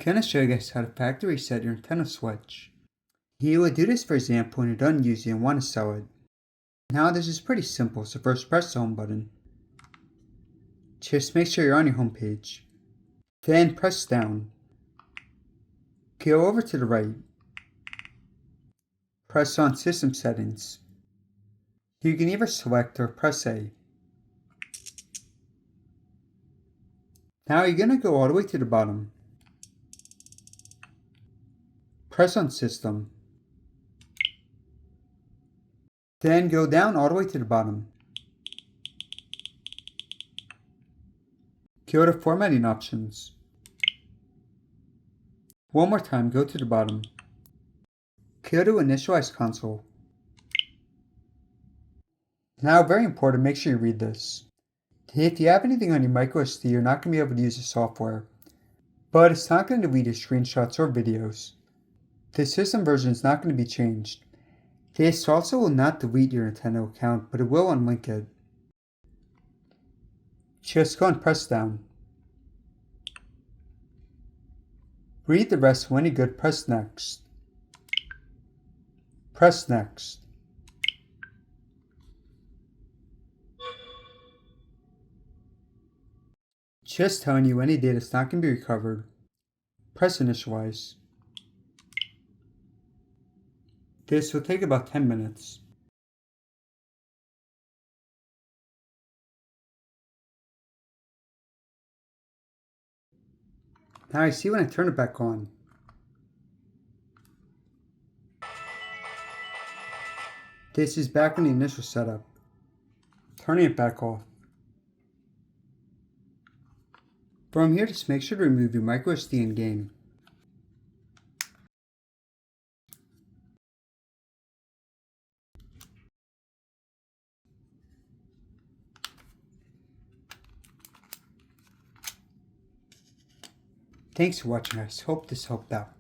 Gonna show you guys how to factory reset your Nintendo Switch. You would do this for example when you're done using it and want to sell it. Now this is pretty simple, so first press the home button. Just make sure you're on your home page. Then press down. Go over to the right. Press on System Settings. You can either select or press A. Now you're gonna go all the way to the bottom. Press on System. Then go down all the way to the bottom. Go to Formatting Options. One more time, go to the bottom. Go to Initialize Console. Now, very important, make sure you read this. If you have anything on your microSD, you're not going to be able to use the software. But it's not going to delete your screenshots or videos. The system version is not going to be changed. This also will not delete your Nintendo account, but it will unlink it. Just go and press down. Read the rest. When you're good, press Next. Press Next. Just telling you any data is not going to be recovered. Press Initialize. This will take about 10 minutes. Now I see when I turn it back on. This is back in the initial setup. Turning it back off. From here, just make sure to remove your microSD and game. Thanks for watching, guys. Hope this helped out.